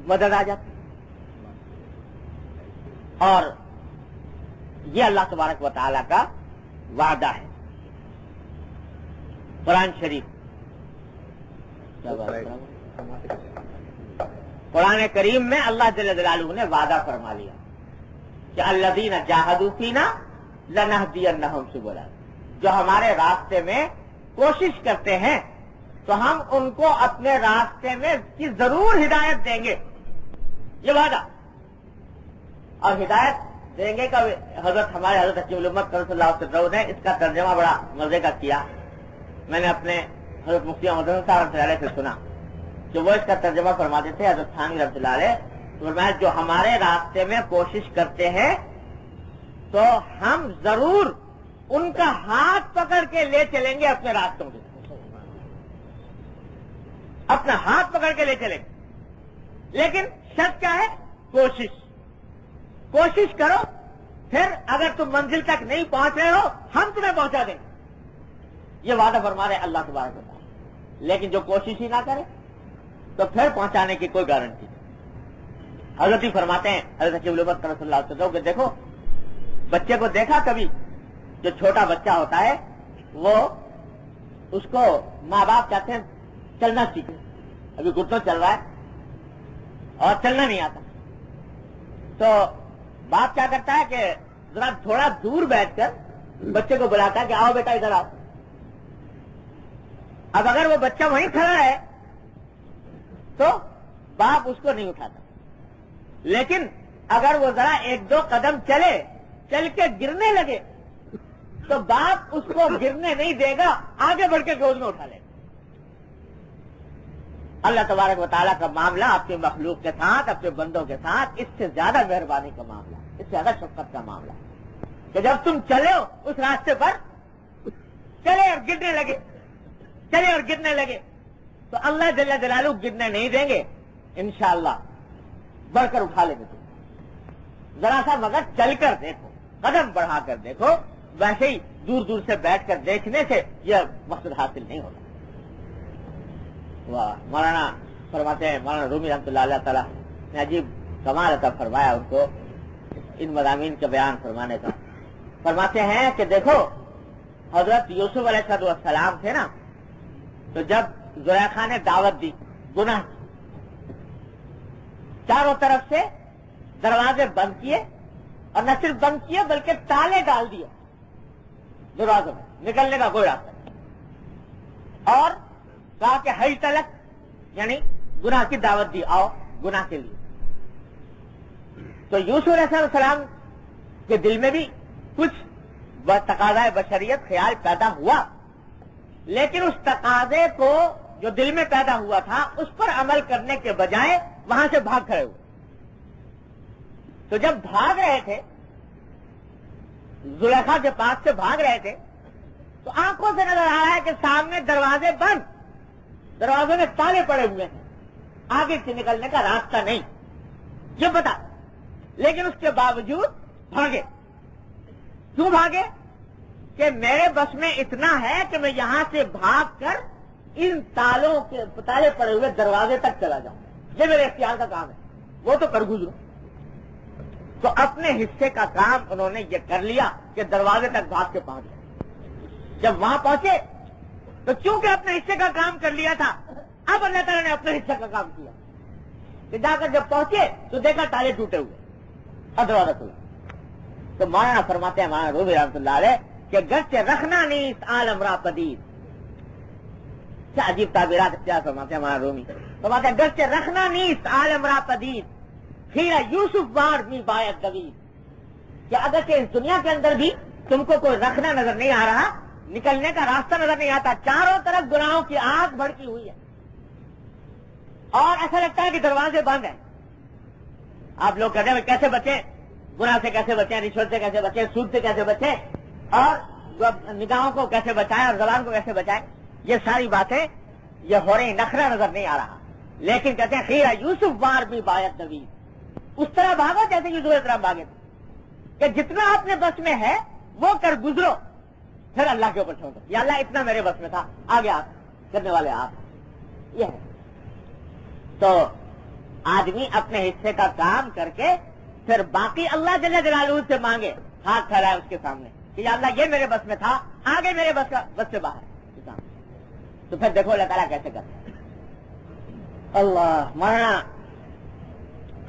مدد آ جاتی۔ اور یہ اللہ تبارک و تعالیٰ کا وعدہ ہے۔ قرآن شریف، قرآن کریم میں اللہ جل جلالہ نے وعدہ فرما لیا کہ الذین جاہدوا فینا لنہدینہم سبلنا، جو ہمارے راستے میں کوشش کرتے ہیں تو ہم ان کو اپنے راستے میں کی ضرور ہدایت دیں گے، یہ وعدہ۔ اور ہدایت دیں گے کا ہمارے حضرت حکیم الامت صلی اللہ علیہ وسلم نے اس کا ترجمہ بڑا مزے کا کیا۔ میں نے اپنے حضرت مفتی احمد حسن صاحب رحمۃ اللہ علیہ سے سنا کہ وہ اس کا ترجمہ فرماتے تھے، حضرت تھانوی رحمۃ اللہ علیہ، فرمایا جو ہمارے راستے میں کوشش کرتے ہیں تو ہم ضرور ان کا ہاتھ پکڑ کے لے چلیں گے اپنے راستوں کے، اپنا ہاتھ پکڑ کے لے چلیں گے، لیکن شرط کیا ہے؟ کوشش کرو، پھر اگر تم منزل تک نہیں پہنچ رہے ہو ہم تمہیں پہنچا دیں گے، یہ وعدہ فرما رہے اللہ تبارک و تعالیٰ۔ لیکن جو کوشش ہی نہ کرے تو پھر پہنچانے کی کوئی گارنٹی نہیں. حضرت ہی فرماتے ہیں حضرت صلی اللہ علیہ وسلم کہ دیکھو بچے کو دیکھا کبھی, جو چھوٹا بچہ ہوتا ہے وہ اس کو ماں باپ چاہتے ہیں چلنا سیکھے, ابھی گھٹنوں چل رہا ہے اور چلنا نہیں آتا, تو باپ کیا کرتا ہے کہ ذرا تھوڑا دور بیٹھ کر بچے کو بلاتا ہے کہ آؤ بیٹا ادھر آؤ. اب اگر وہ بچہ وہیں کھڑا ہے تو باپ اس کو نہیں اٹھاتا, لیکن اگر وہ ذرا ایک دو قدم چل کے گرنے لگے تو باپ اس کو گرنے نہیں دے گا, آگے بڑھ کے گود میں اٹھا لے گا. اللہ تبارک و تعالیٰ کا معاملہ اپنے مخلوق کے ساتھ, اپنے بندوں کے ساتھ اس سے زیادہ مہربانی کا معاملہ, اس سے زیادہ شفقت کا معاملہ کہ جب تم چلے ہو اس راستے پر چلے اور گرنے لگے تو اللہ جل جلالہ گرنے نہیں دیں گے, انشاءاللہ بڑھ کر اٹھا لیں گے. تم ذرا سا مگر چل کر دیکھو, قدم بڑھا کر دیکھو, ویسے ہی دور دور سے بیٹھ کر دیکھنے سے یہ مقصد حاصل نہیں ہوتا. مولانا فرماتے ہیں, مولانا رومی رحمۃ اللہ علیہ تعالیٰ نے عجیب کمال عطا فرمایا ان کو ان مضامین کا بیان فرمانے کا. فرماتے ہیں کہ دیکھو حضرت یوسف علیہ السلام تھے نا, تو جب زلیخا نے دعوت دی گناہ کی, چاروں طرف سے دروازے بند کیے, اور نہ صرف بند کیے بلکہ تالے ڈال دیے دروازوں میں, نکلنے کا کوئی راستہ نہیں, اور کہا کہ حی تلک یعنی گناہ کی دعوت دی, آؤ گناہ کے لیے. تو یوسف علیہ السلام کے دل میں بھی کچھ تقاضۂ بشریت خیال پیدا ہوا, لیکن اس تقاضے کو جو دل میں پیدا ہوا تھا اس پر عمل کرنے کے بجائے وہاں سے بھاگ کھڑے ہوئے. تو جب بھاگ رہے تھے, زلیخا کے پاس سے بھاگ رہے تھے, تو آنکھوں سے نظر آ رہا ہے کہ سامنے دروازے بند, دروازوں میں تالے پڑے ہوئے ہیں, آگے سے نکلنے کا راستہ نہیں, یہ بتا. لیکن اس کے باوجود بھاگے. کیوں بھاگے؟ کہ میرے بس میں اتنا ہے کہ میں یہاں سے بھاگ کر ان تالوں کے تالے پڑے ہوئے دروازے تک چلا جاؤں, یہ میرے اختیار کا کام ہے, وہ تو کر گزرو. تو اپنے حصے کا کام انہوں نے یہ کر لیا کہ دروازے تک بھاگ کے پہنچ گئے. جب وہاں پہنچے تو چونکہ اپنے حصے کا کام کر لیا تھا, اب اللہ تعالیٰ نے اپنے حصے کا کام کیا کہ جا کر جب پہنچے تو دیکھا تالے ٹوٹے ہوئے اور دروازہ کھلا. تو مولانا فرماتے ہیں مولانا رومی رحمۃ اللہ علیہ کہ گرچہ رکھنا نہیں اس عالم را پدید, کیا عجیب تعبیرات اختیار فرماتے ہیں مولانا رومی. فرماتے ہیں گرچہ رکھنا نہیں اس عالم را پدید خیرہ یوسف وار می باید دوید, کہ اگرچہ اس دنیا کے اندر بھی تم کو کوئی رکھنا نظر نہیں آ رہا, نکلنے کا راستہ نظر نہیں آتا, چاروں طرف گناہوں کی آگ بھڑکی ہوئی ہے, اور ایسا لگتا ہے کہ دروازے بند ہیں. آپ لوگ کہتے ہیں کیسے بچیں, گناہ سے کیسے بچیں, رشوت سے کیسے بچیں, سود سے کیسے بچیں, اور نگاہوں کو کیسے بچائیں, اور زبان کو کیسے بچائیں. یہ ساری باتیں یہ ہو رہی, نخرہ نظر نہیں آ رہا, لیکن کہتے ہیں خیرہ یوسف وار بھی باید دوید, اس طرح بھاگو جیسے یوسف علیہ السلام بھاگے تھے کہ جتنا اپنے بس میں ہے وہ کر گزرو, پھر اللہ کے اوپر چھوڑ دو. یا اللہ اتنا میرے بس میں تھا, آگے آپ کرنے والے آپ. یہ ہے تو آدمی اپنے حصے کا کام کر کے پھر باقی اللہ جل جلالہ سے مانگے, ہاتھ پھیلائے اس کے سامنے کہ یا اللہ یہ میرے بس میں تھا, آگے میرے بس سے باہر. تو پھر دیکھو اللہ تعالیٰ کیسے کرتے ہیں. اللہ مولانا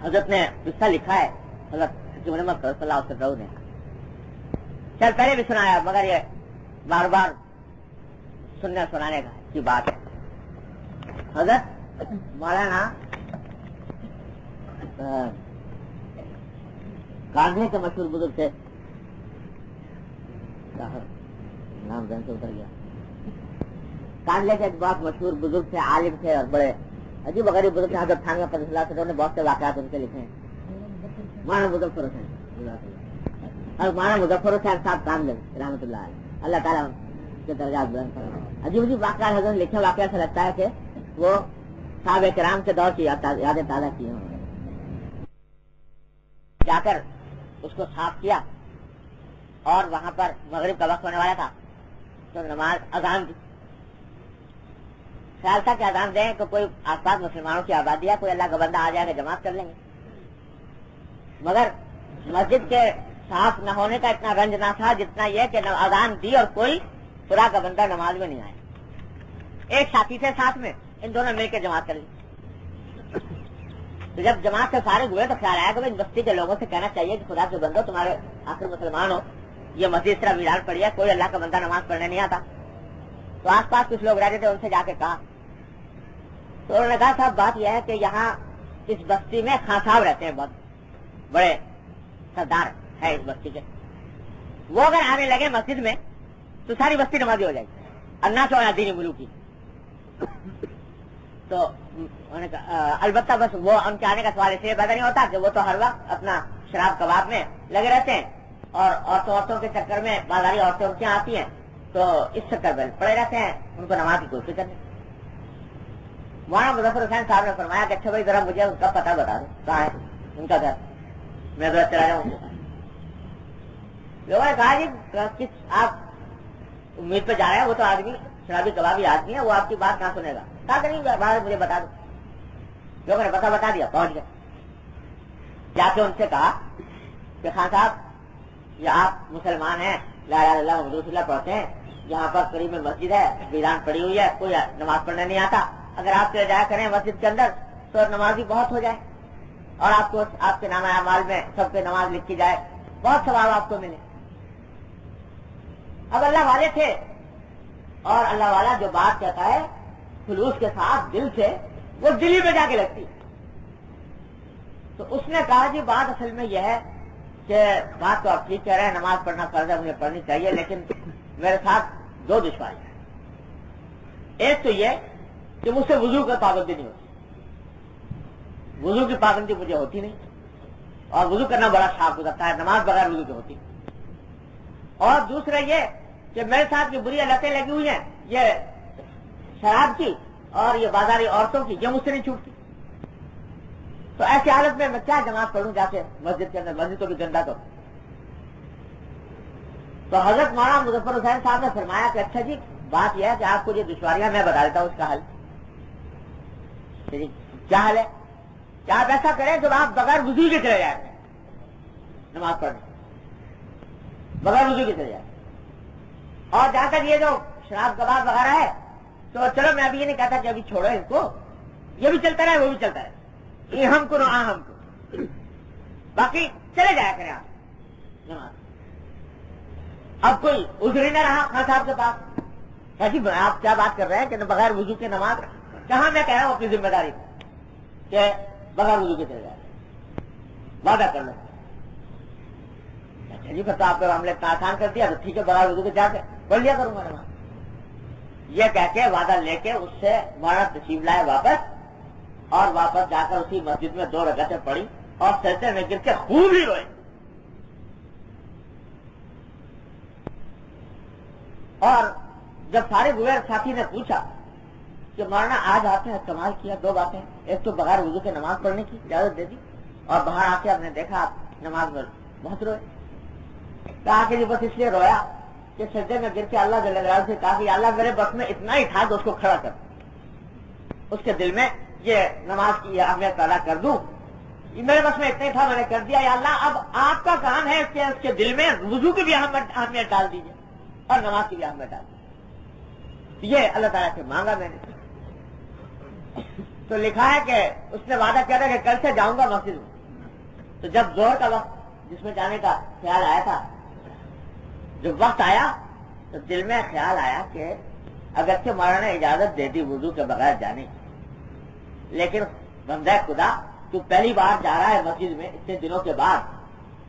حضرت نے قصہ لکھا ہے, حضرت محمد صلی اللہ علیہ وسلم نے, چل پہلے بھی سنایا مگر یہ بار بار سننے سنانے کی بات ہے. حضرت مولانا کاندھے کے مشہور بزرگ تھے, نام ذہن سے اتر گیا, کاندھے کے ایک بہت مشہور بزرگ تھے, عالم تھے اور بڑے عجیب غریب بزرگ تھے. حضرت تھانوی قدس اللہ سے نے بہت سے واقعات ان کے لکھے ہیں. مولانا مظفر حسین اور مولانا مظفر حسین صاحب کاندھے رحمۃ اللہ علیہ, اللہ تعالیٰ کے درجات بلند فرمائے. عجیب عجیب واقعات حضرت نے لکھے, واقعہ سے لگتا ہے کہ وہ صحابہ کرام کے دور کی یادیں تازہ کی ہیں. جا کر اس کو صاف کیا اور وہاں پر مغرب کا وقت ہونے والا تھا تو نماز اذان دی. خیال تھا کہ اذان دیں تو کوئی آس پاس مسلمانوں کی آبادی ہے، کوئی اللہ کا بندہ آ جائے گا جماعت کر لیں گے، مگر مسجد کے صاف نہ ہونے کا اتنا رنج نہ تھا جتنا یہ کہ اذان دی اور کوئی خدا کا بندہ نماز میں نہیں آیا۔ ایک ساتھی تھے ساتھ میں، ان دونوں مل کے جماعت کر لی۔ تو جب جماعت سے فارغ ہوئے تو خیال آیا کہ ان بستی کے لوگوں سے کہنا چاہیے کہ خدا کے بندو تمہارے آخر مسلمان ہو، یہ مسجد اس طرح ویران پڑی ہے، کوئی اللہ کا بندہ نماز پڑھنے نہیں آتا۔ تو آس پاس کچھ لوگ رہتے تھے، ان سے جا کے کہا تو انہوں نے کہا صاحب بات یہ ہے کہ یہاں اس بستی میں خان صاحب رہتے ہیں، بہت بڑے سردار ہے اس بستی کے، وہ اگر آنے لگے مسجد میں تو ساری بستی نمازی ہو جائے گی، الناس علی دین ملوکی۔ تو انہوں نے کہا البتہ بس وہ ان کے آنے کا سوال اس لیے پیدا نہیں ہوتا کہ وہ تو ہر وقت اپنا شراب کباب میں لگے رہتے ہیں اور عورتوں کے چکر میں بازاری عورتیں ان کے یہاں آتی ہیں تو اس چکر میں پڑے رہتے ہیں، ان کو نماز کی کوشش کرنے۔ مولانا مظفر حسین صاحب نے فرمایا کہ اچھا بھائی ذرا مجھے ان کا پتہ بتا دو کہاں ہے ان کا گھر، میں ذرا چلا جاؤں۔ لوگوں نے کہا جی آپ امید پہ جا رہے ہیں، وہ تو آدمی شرابی کبابی آدمی ہے، وہ آپ کی بات کہاں سنے گا؟ کہا کہ نہیں بات مجھے بتا دو۔ لوگوں نے پتہ بتا دیا، پہنچ گئے۔ جا کے ان سے کہا کہ خان صاحب یہ آپ مسلمان ہیں، لا الہ الا اللہ محمد رسول اللہ پڑھتے ہیں، یہاں پر قریب میں مسجد ہے، ویران پڑی ہوئی ہے، کوئی نماز پڑھنے نہیں آتا، اگر آپ چلے جایا کریں مسجد کے اندر تو نمازی بہت ہو جائے اور آپ کو آپ کے نام اعمال میں سب کے نماز لکھی جائے، بہت ثواب آپ کو ملے۔ اب اللہ والے تھے اور اللہ والا جو بات کہتا ہے خلوص کے ساتھ دل سے، وہ دل ہی میں جا کے لگتی ہے۔ تو اس نے کہا جی بات اصل میں یہ ہے کہ بات تو آپ ٹھیک کہہ رہے ہیں، نماز پڑھنا فرض ہے، مجھے پڑھنی چاہیے، لیکن میرے ساتھ دو دشواری ہیں۔ ایک تو یہ کہ مجھ سے وضو کا پابندی نہیں ہوتی، وضو کی پابندی مجھے ہوتی نہیں، اور وضو کرنا بڑا شاق گزرتا ہے، نماز بغیر وضو کے ہوتی۔ اور دوسرا یہ کہ میرے ساتھ جو بری لتیں لگی ہوئی ہیں، یہ شراب کی اور یہ بازاری عورتوں کی، یہ مجھ سے نہیں چھوٹتی۔ تو ایسی حالت میں کیا جماعت پڑھوں جا کے مسجد کے اندر، مسجد تو بھی گندا تو حضرت مولانا مظفر حسین صاحب نے فرمایا کہ اچھا جی بات یہ ہے کہ آپ کو یہ دشواریاں میں بتا دیتا ہوں اس کا حل۔ کیا حل ہے؟ کہ آپ ایسا کریں کہ آپ بغیر وضو کے چلے جائیں نماز پڑھنے، بغیر وضو کے چلے جائیں، اور جہاں تک یہ جو شراب کباب وغیرہ ہے تو چلو میں ابھی یہ نہیں کہتا کہ ابھی چھوڑو اس کو، یہ بھی چلتا رہے وہ بھی چلتا رہے، یہ ہم کو نہ ہم کو، باقی چلے جایا کریں آپ نماز۔ اب کوئی عذر ہی نہ رہا خان صاحب کے پاس، جی آپ کیا بات کر رہے ہیں کہ بغیر وضو کے نماز؟ کہاں میں کہہ رہا ہوں اپنی ذمہ داری کہ بغیر وضو کے چلے جائے، وعدہ کر لو۔ اچھا جی پھر تو آپ کا معاملہ اتنا آسان کر دیا، تو ٹھیک ہے بغیر وضو کے جا کے پڑھ لیا کروں گا نماز، یہ کہہ کے وعدہ لے کے اس سے مولانا تشریف لائے واپس، اور واپس جا کر اسی مسجد میں 2 رکعتیں پڑھی اور سجدے میں گر کے خوب ہی روئے۔ اور جب سارے ہوئے ساتھی نے پوچھا کہ مولانا آج آپ نے کمال کیا، 2 باتیں، ایک تو بغیر وضو کے نماز پڑھنے کی اجازت دے دی، اور باہر آ کے آپ نے دیکھا آپ نماز میں بہت روئے۔ کہا کہ جی بس اس لیے رویا کہ سجدے میں گر کے اللہ جل جلالہ سے کہا کہ اللہ میرے بس میں اتنا ہی تھا کہ اس کو کھڑا کر، اس کے دل میں یہ نماز کی اہمیت پیدا کر دوں، میرے بس میں اتنا ہی تھا، میں نے کر دیا۔ یا اللہ اب آپ کا کام ہے کہ اس کے دل میں وضو کی بھی اہمیت ڈال دیجیے اور نماز کی بھی اہمیت ڈال دیجیے۔ یہ اللہ تعالیٰ سے مانگا میں نے۔ تو لکھا ہے کہ اس نے وعدہ کیا تھا کہ کل سے جاؤں گا مسجد میں، تو جب ظہر کا وقت جس میں جانے کا خیال آیا تھا، جب وقت آیا تو دل میں خیال آیا کہ اگرچہ مولانا نے اجازت دے دی وضو کے بغیر جانے کی، لیکن بندہ خدا تو پہلی بار جا رہا ہے مسجد میں اتنے دنوں کے بعد،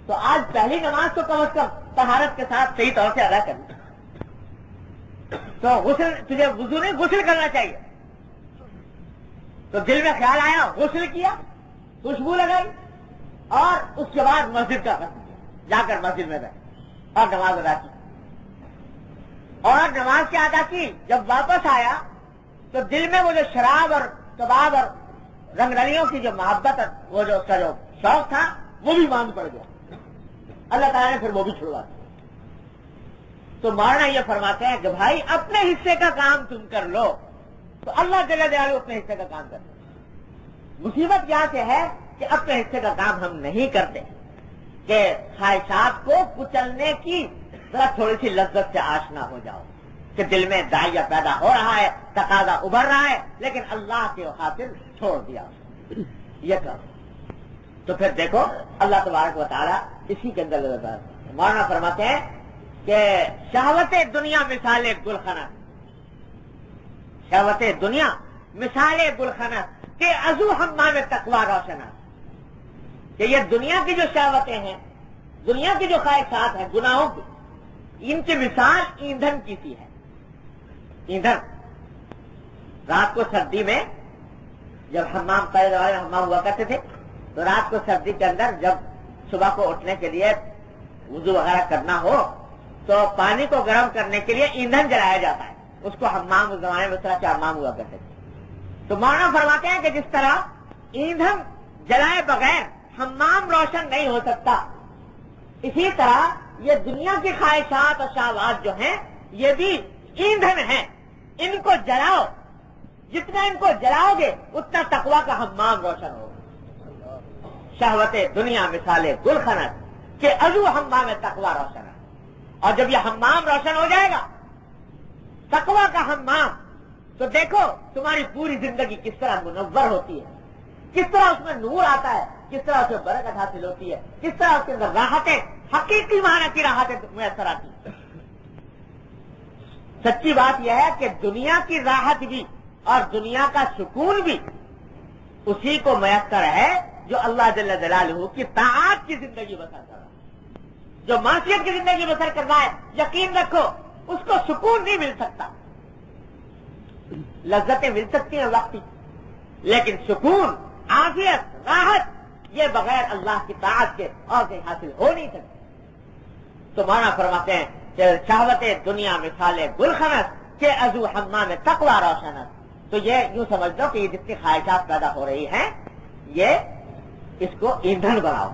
تو آج پہلی نماز تو کم از کم طہارت کے ساتھ صحیح طور سے ادا کرنا، تو غسل تجھے وضو نہیں غسل کرنا چاہیے۔ تو دل میں خیال آیا، غسل کیا، خوشبو لگائی، اور اس کے بعد مسجد کا قصد کیا، جا کر مسجد میں گئے اور نماز ادا کی، اور نماز کیا ادا کی۔ جب واپس آیا تو دل میں وہ جو شراب اور کباب اور رنگ رلیوں کی جو محبت، وہ جو اس کا جو شوق تھا، وہ بھی باندھ پڑ گیا۔ اللہ تعالیٰ نے پھر وہ بھی چھڑوا دیا۔ تو مولانا یہ فرماتے ہیں کہ بھائی اپنے حصے کا کام تم کر لو تو اللہ جل جلالہ اپنے حصے کا کام کرتے ہیں۔ مصیبت یہاں سے ہے کہ اپنے حصے کا کام ہم نہیں کرتے کہ خواہشات کو کچلنے کی ذرا تھوڑی سی لذت سے آشنا ہو جاؤ کہ دل میں داعیہ پیدا ہو رہا ہے، تقاضا ابھر رہا ہے، لیکن اللہ کے خاطر چھوڑ دیا یہ کرو۔ تو پھر دیکھو اللہ تبارک و تعالیٰ اسی کے اندر مولانا فرماتے ہیں کہ شہوت دنیا مثال گلخنس، شہوت دنیا مثال گلخنس کہ عضو حمام تقوی روشن، کہ یہ دنیا کی جو شہوتیں ہیں، دنیا کی جو خواہشات ہیں گناہوں کی، ان کی مثال ایندھن کی سی ہے۔ ایندھن رات کو سردی میں جب حمام پہلے زمانے میں حمام ہوا کرتے تھے تو رات کو سردی کے اندر جب صبح کو اٹھنے کے لیے وضو وغیرہ کرنا ہو تو پانی کو گرم کرنے کے لیے ایندھن جلایا جاتا ہے، اس کو حمام اس زمانے میں اس طرح کے حمام ہوا کرتے تھے۔ تو مولانا فرماتے ہیں کہ جس طرح ایندھن جلائے بغیر حمام روشن نہیں ہو سکتا، اسی طرح یہ دنیا کی خواہشات اور شہوات جو ہیں یہ بھی ایندھن ہیں، ان کو جلاؤ، جتنا ان کو جلاؤ گے اتنا تقویٰ کا حمام روشن ہوگا۔ شہوت دنیا مثال گلخنس کہ عضو حمام تقویٰ روشن ہے، اور جب یہ حمام روشن ہو جائے گا تقویٰ کا حمام تو دیکھو تمہاری پوری زندگی کس طرح منور ہوتی ہے، کس طرح اس میں نور آتا ہے، کس طرح اس میں برکت حاصل ہوتی ہے، کس طرح اس کے اندر راحتیں، حقیقی معنی کی راحتیں میسر آتی ہیں۔ سچی بات یہ ہے کہ دنیا کی راحت بھی اور دنیا کا سکون بھی اسی کو میسر ہے جو اللہ جل جلالہ کی طاعت کی زندگی بسر کر رہا ہے۔ جو معصیت کی زندگی بسر کر رہا ہے یقین رکھو اس کو سکون نہیں مل سکتا، لذتیں مل سکتی ہیں وقتی، لیکن سکون، عافیت، راحت یہ بغیر اللہ کی طاعت کے اور کہیں حاصل ہو نہیں سکتی۔ تو مانا فرماتے ہیں کہ شہوت دنیا مثال گلخنس کہ عضو حمام تقوی روشن، تو یہ یوں سمجھ لو کہ یہ جتنی خواہشات پیدا ہو رہی ہیں یہ اس کو ایندھن بناؤ۔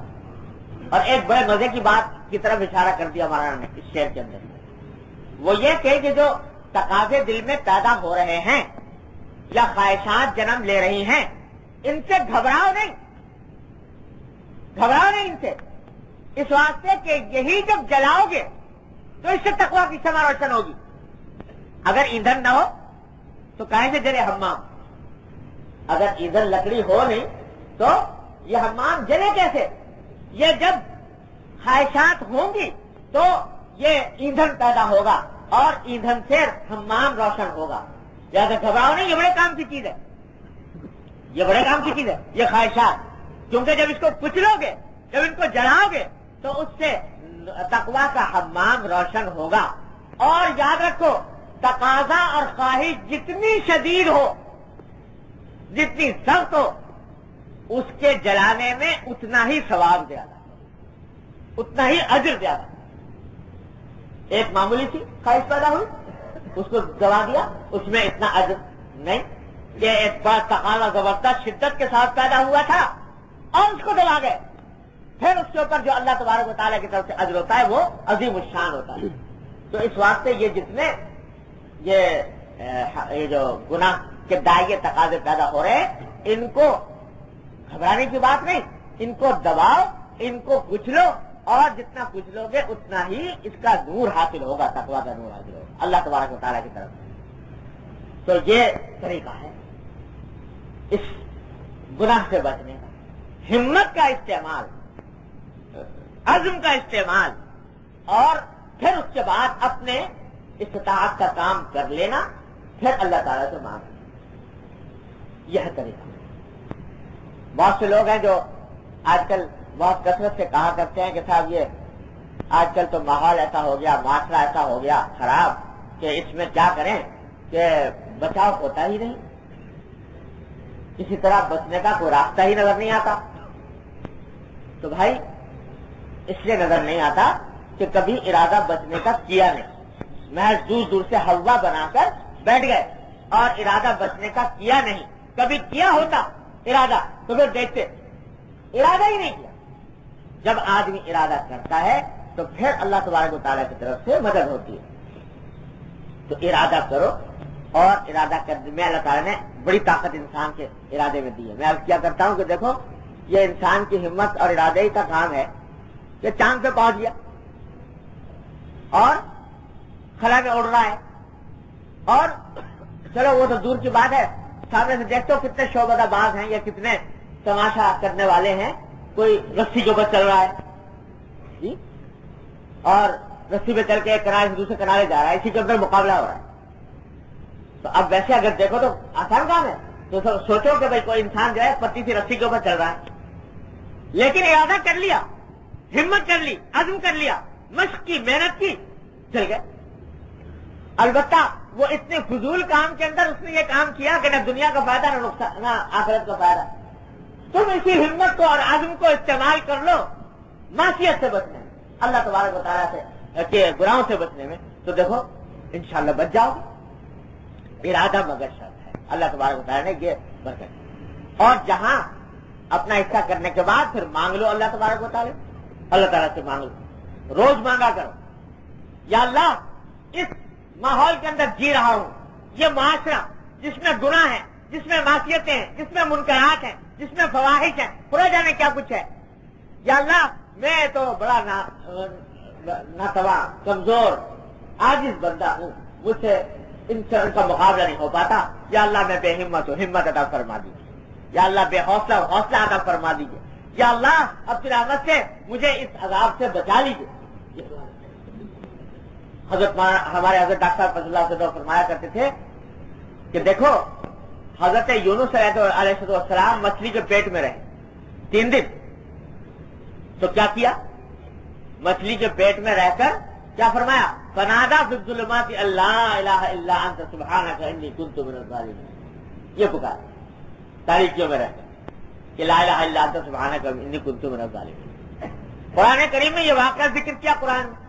اور ایک بڑے مزے کی بات کی طرف اشارہ کر دیا مولانا نے اس شعر کے اندر، وہ یہ کہ جو تقاضے دل میں پیدا ہو رہے ہیں یا خواہشات جنم لے رہی ہیں ان سے گھبراؤ نہیں، گھبراؤ نہیں ان سے، اس واسطے کہ یہی جب جلاؤ گے تو اس سے تقویٰ کی شمع روشن ہوگی۔ اگر ایندھن نہ ہو تو کہیں سے جلے حمام، اگر ایندھن لکڑی ہو نہیں تو یہ حمام جلے کیسے؟ یہ جب خواہشات ہوں گی تو یہ ایندھن پیدا ہوگا اور ایندھن سے حمام روشن ہوگا۔ لہٰذا گھبراؤ نہیں، یہ بڑے کام کی چیز ہے، یہ بڑے کام کی چیز ہے یہ خواہشات، کیونکہ جب اس کو کچلو گے، جب ان کو جلاؤ گے تو اس سے تقویٰ کا حمام روشن ہوگا۔ اور یاد رکھو تقاضا اور خواہش جتنی شدید ہو، جتنی سخت ہو، اس کے جلانے میں اتنا ہی ثواب زیادہ، اتنا ہی اجر زیادہ۔ ایک معمولی سی خواہش پیدا ہوئی، اس کو دبا دیا، اس میں اتنا اجر نہیں۔ یہ ایک بار تقاضا زبردست شدت کے ساتھ پیدا ہوا تھا اور اس کو دبا گئے، پھر اس کے اوپر جو اللہ تبارک و تعالیٰ کی طرف سے اجر ہوتا ہے وہ عظیم الشان ہوتا ہے۔ تو اس واسطے یہ جتنے یہ جو گناہ کے داعیے تقاضے پیدا ہو رہے ہیں ان کو گھبرانے کی بات نہیں، ان کو دباؤ، ان کو کچلو، اور جتنا کچلو گے اتنا ہی اس کا نور حاصل ہوگا، تقویٰ کا نور حاصل ہوگا اللہ تبارک و تعالیٰ کی طرف سے۔ تو یہ طریقہ ہے اس گناہ سے بچنے کا، ہمت کا استعمال، عزم کا استعمال، اور پھر اس کے بعد اپنے استطاعت کا کام کر لینا، پھر اللہ تعالیٰ سے مانگنا، یہ ہے طریقہ۔ بہت سے لوگ ہیں جو آج کل بہت کثرت سے کہا کرتے ہیں کہ صاحب یہ آج کل تو ماحول ایسا ہو گیا، معاشرہ ایسا ہو گیا خراب کہ اس میں کیا کریں کہ بچاؤ ہوتا ہی نہیں، کسی طرح بچنے کا کوئی راستہ ہی نظر نہیں آتا۔ تو بھائی اس لیے نظر نہیں آتا کہ کبھی ارادہ بچنے کا کیا نہیں، محض دور دور سے ہوا بنا کر بیٹھ گئے اور ارادہ بچنے کا کیا نہیں۔ کبھی کیا ہوتا ارادہ تو پھر دیکھتے، ارادہ ہی نہیں کیا۔ جب آدمی ارادہ کرتا ہے تو پھر اللہ تبارک و تعالیٰ کی طرف سے مدد ہوتی ہے۔ تو ارادہ کرو، اور ارادہ کرنے میں اللہ تعالیٰ نے بڑی طاقت انسان کے ارادے میں دی ہے. میں اب کیا کرتا ہوں کہ دیکھو یہ انسان کی ہمت اور ارادے ہی کا کام ہے کہ چاند پہ پہنچ گیا اور خلا میں اڑ رہا ہے، اور چلو وہ تو دور کی بات ہے، سامنے سے دیکھتے ہو کتنے شعبدہ باز ہیں یا کتنے تماشا کرنے والے ہیں. کوئی رسی کے اوپر چل رہا ہے جی، اور رسی پہ چل کے ایک کنارے سے دوسرے کنارے جا رہا ہے، اسی کے اندر مقابلہ ہو رہا ہے. تو اب ویسے اگر دیکھو تو آسان کام ہے. تو سوچو کہ بھائی کوئی انسان جو ہے پتلی سی رسی کے اوپر چل رہا ہے، لیکن ارادہ کر لیا، ہمت کر لی، عزم کر لیا، مشق کی، محنت کی، چل گئے. البتہ وہ اتنے فضول کام کے اندر اس نے یہ کام کیا کہ نہ دنیا کا فائدہ نہ نقصان نہ آخرت کا فائدہ. تم اسی ہمت کو اور عزم کو استعمال کر لو معصیت سے بچنے میں، اللہ تبارک و تعالیٰ سے کے گناہوں سے بچنے میں، تو دیکھو انشاءاللہ بچ جاؤ. ارادہ مگر شرط ہے، اللہ تبارک و تعالیٰ نے یہ برکت. اور جہاں اپنا حصہ کرنے کے بعد پھر مانگ لو اللہ تبارک و تعالیٰ، اللہ تعالیٰ سے مانگ لو، روز مانگا کرو. یا اللہ اس ماحول کے اندر جی رہا ہوں، یہ معاشرہ جس میں گناہ ہے، جس میں معصیتیں ہیں، جس میں منکرات ہیں، جس میں فواحش ہیں، خدا جانے کیا کچھ ہے. یا اللہ میں تو بڑا ناتواں، کمزور، عاجز بندہ ہوں، مجھ سے ان کا مقابلہ نہیں ہو پاتا. یا اللہ میں بے ہمت ہوں، ہمت عطا فرما دیجیے. یا اللہ بے حوصلہ ہوں، حوصلہ عطا فرما دیجیے. یا اللہ اپنی رحمت سے مجھے اس عذاب سے بچا لیجیے. ہمارے حضرت ڈاکٹر فضل اللہ سے فرمایا کرتے تھے کہ دیکھو حضرت یونس علیہ السلام مچھلی کے پیٹ میں رہے 3 دن، تو کیا کیا؟ مچھلی کے پیٹ میں رہ کر کیا فرمایا؟ فنادا فی الظلمات اللہ الہ الا انت سبحانک انی کنت من الظالمین. یہ پکار تاریکیوں میں رہ کر کہ لا الہ الا انت سبحانک انی کنت من الظالمین. قرآن کریم میں یہ واقعہ ذکر کیا، قرآن میں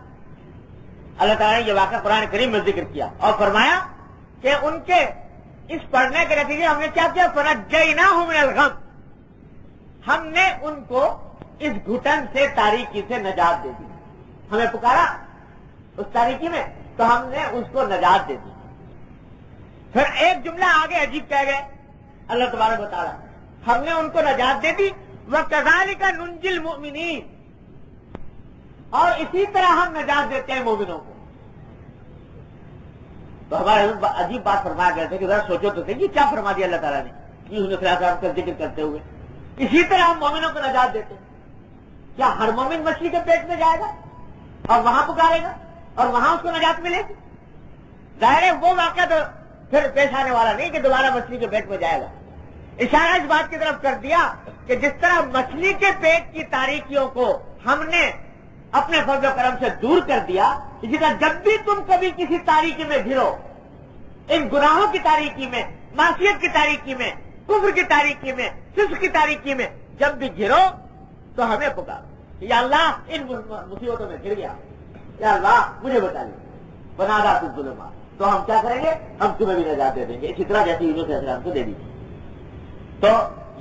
اللہ تعالیٰ نے یہ واقعہ قرآن کریم میں ذکر کیا اور فرمایا کہ ان کے اس پڑھنے کے نتیجے ہم نے کیا کیا؟ فنجیناہ من الغم، ہم نے ان کو اس گھٹن سے، تاریکی سے نجات دے دی. ہمیں پکارا اس تاریکی میں تو ہم نے اس کو نجات دے دی. پھر ایک جملہ آگے عجیب کہہ گئے اللہ تبارک و تعالیٰ، ہم نے ان کو نجات دے دی. وَكَذَلِكَ نُنْجِي الْمُؤْمِنِينَ، اور اسی طرح ہم نجات دیتے ہیں مومنوں کو. تو ہمارے عجیب بات فرمایا گئے تھے کہ ذرا سوچو تو صحیح، یہ کیا فرما دیا اللہ تعالیٰ نے یونس علیہ السلام کا ذکر کرتے ہوئے، اسی طرح ہم مومنوں کو نجات دیتے ہیں. کیا ہر مومن مچھلی کے پیٹ میں جائے گا اور وہاں پکارے گا اور وہاں اس کو نجات ملے گی؟ ظاہر ہے وہ واقعہ تو پھر پیش آنے والا نہیں کہ دوبارہ مچھلی کے پیٹ میں جائے گا. اشارہ اس بات کی طرف کر دیا کہ جس طرح مچھلی کے پیٹ کی تاریکیوں کو ہم نے اپنے فضل و کرم سے دور کر دیا، اسی طرح جب بھی تم کبھی کسی تاریکی میں گھرو، ان گناہوں کی تاریکی میں، معصیت کی تاریکی میں، کفر کی تاریکی میں، فسق کی تاریکی میں جب بھی گھرو تو ہمیں پکارو، یا اللہ ان مصیبتوں میں گر گیا، یا اللہ مجھے بتا لیں. بنادا فی الظلمات، تو ہم کیا کریں گے؟ ہم تمہیں بھی نجات دے دیں گے، اسی طرح جیسے یونس علیہ السلام کو دے دیجیے. تو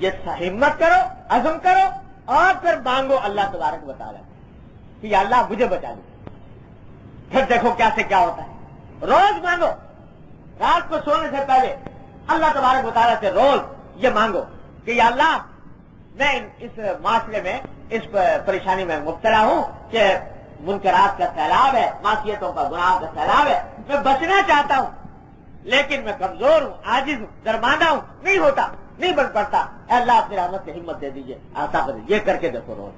یہ ہمت کرو، عزم کرو اور پھر مانگو اللہ تبارک و تعالیٰ کہ یا اللہ مجھے بچا لے. پھر دیکھو کیا سے کیا ہوتا ہے. روز مانگو، رات کو سونے سے پہلے اللہ تبارک و تعالیٰ سے روز یہ مانگو کہ یا اللہ میں اس معاشرے میں اس پریشانی میں مبتلا ہوں کہ منکرات کا سیلاب ہے، معصیتوں کا، گناہ کا سیلاب ہے، میں بچنا چاہتا ہوں لیکن میں کمزور ہوں، عاجز ہوں، درماندہ ہوں، نہیں ہوتا، نہیں بن پڑتا. اے اللہ اپنی رحمت سے ہمت دے دیجیے، آتا کر یہ کر کے دیکھو روز.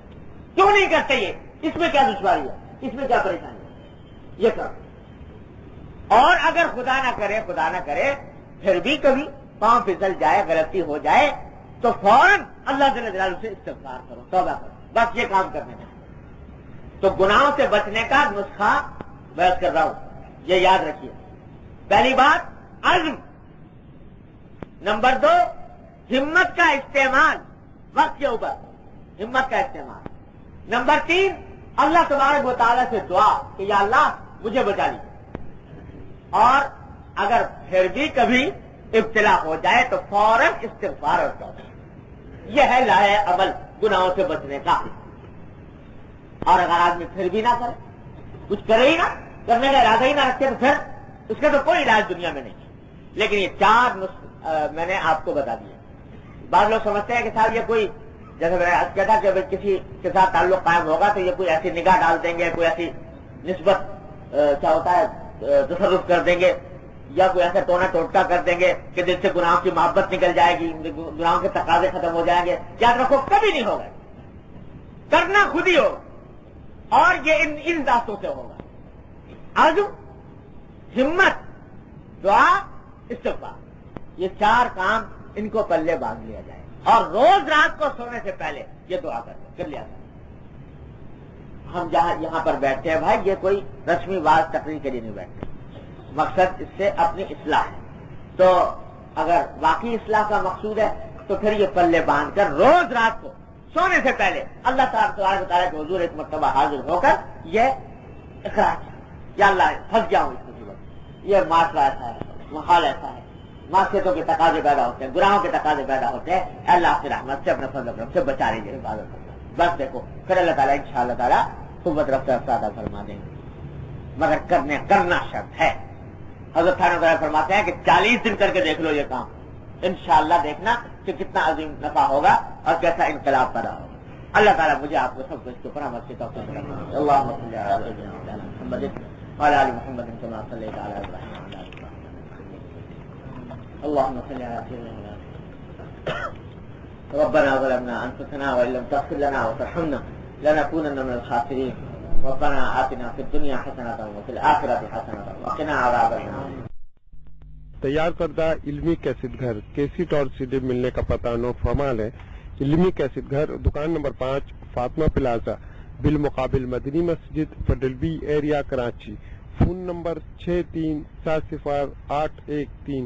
کیوں نہیں کرتے؟ یہ اس میں کیا دشواری ہے، اس میں کیا پریشانی ہے؟ یہ کرو. اور اگر خدا نہ کرے پھر بھی کبھی پاؤں پھسل جائے، غلطی ہو جائے تو فوراً اللہ جل جلالہ سے استغفار کرو، توبہ کرو. بس یہ کام کرنے کا. تو گناہوں سے بچنے کا نسخہ بیان کر رہا ہوں، یہ یاد رکھیے. پہلی بات عزم، نمبر 2 ہمت کا استعمال، وقت کے اوپر ہمت کا استعمال. نمبر 3 اللہ تبارک و تعالیٰ سے دعا کہ یا اللہ مجھے بچا لیجیے. اور اگر پھر بھی کبھی ابتلا ہو جائے تو فوراً استغفار اور توبہ. یہ ہے لاہے عمل گناہوں سے بچنے کا. اور اگر آدمی پھر بھی نہ کرے، کچھ کرے ہی نہ، کرنے کا ارادہ ہی نہ رکھے، تو پھر اس کا تو کوئی علاج دنیا میں نہیں. لیکن یہ 4 میں نے آپ کو بتا دیا. بعض لوگ سمجھتے ہیں کہ صاحب یہ کوئی، جیسے میں نے کہا کہ کسی کے ساتھ تعلق قائم ہوگا تو یہ کوئی ایسی نگاہ ڈال دیں گے، کوئی ایسی نسبت کیا ہوتا ہے تصرف کر دیں گے، یا کوئی ایسا ٹونا ٹوٹکا کر دیں گے کہ جس سے گناہوں کی محبت نکل جائے گی، گناہوں کے تقاضے ختم ہو جائیں گے. یاد رکھو کبھی نہیں ہوگا، کرنا خود ہی ہوگا، اور یہ ان راستوں سے ہوگا. عزم، ہمت، دعا، استغفار، یہ 4 کام ان کو پلے باندھ لیا جائے، اور روز رات کو سونے سے پہلے یہ دعا کر لیا جائے. ہم جہاں یہاں پر بیٹھتے ہیں بھائی، یہ کوئی رسمی واز تقریر کے لیے نہیں بیٹھتے، مقصد اس سے اپنی اصلاح ہے. تو اگر واقعی اصلاح کا مقصود ہے تو پھر یہ پلے باندھ کر روز رات کو سونے سے پہلے اللہ تعالیٰ کے حضور ایک مرتبہ حاضر ہو کر یہ اقرار کیا، یا اللہ پھنس گیا ہوں اس مصیبت، یہ معاشرہ ایسا ہے، ماحول ایسا ہے، معصیتوں کے تقاضے پیدا ہوتے ہیں، گناہوں کے تقاضے پیدا ہوتے ہیں، اللہ کی رحمت سے، اپنے فضل و کرم سے بچا لیجیے، حفاظت کرنا. بس دیکھو پھر اللہ تعالیٰ انشاءاللہ تعالیٰ قوت رفتہ افرادہ فرما دیں گے، مگر کرنا شرط ہے. حضرت تعالیٰ فرماتے ہیں کہ 40 دن کر کے دیکھ لو یہ کام، انشاءاللہ دیکھنا کہ کتنا عظیم نفع ہوگا اور کیسا انقلاب پیدا ہوگا. اللہ تعالیٰ مجھے آپ کو سب کو اس کے اوپر عمل کی توفیق عطا فرمائے. اللہم صل علی سیدنا محمد وعلی آل محمد کما صلیت علی ابراہیم وعلی آل ابراہیم. اللہم صل علی سیدنا ربنا ظلمنا انفسنا وان لم تغفر لنا وترحمنا لنكونن من الخاسرین. ربنا آتنا فی الدنیا حسنۃ وفی الآخرۃ حسنۃ وقنا عذاب النار. تیار کردہ علمی کیسٹ گھر، کیسٹ اور سی ڈی ملنے کا پتہ نوٹ فرما لیں. علمی کیسٹ گھر، دکان نمبر 5، فاطمہ پلازا، بالمقابل مدنی مسجد، fiddle be area, Karachi. Phone number 63708113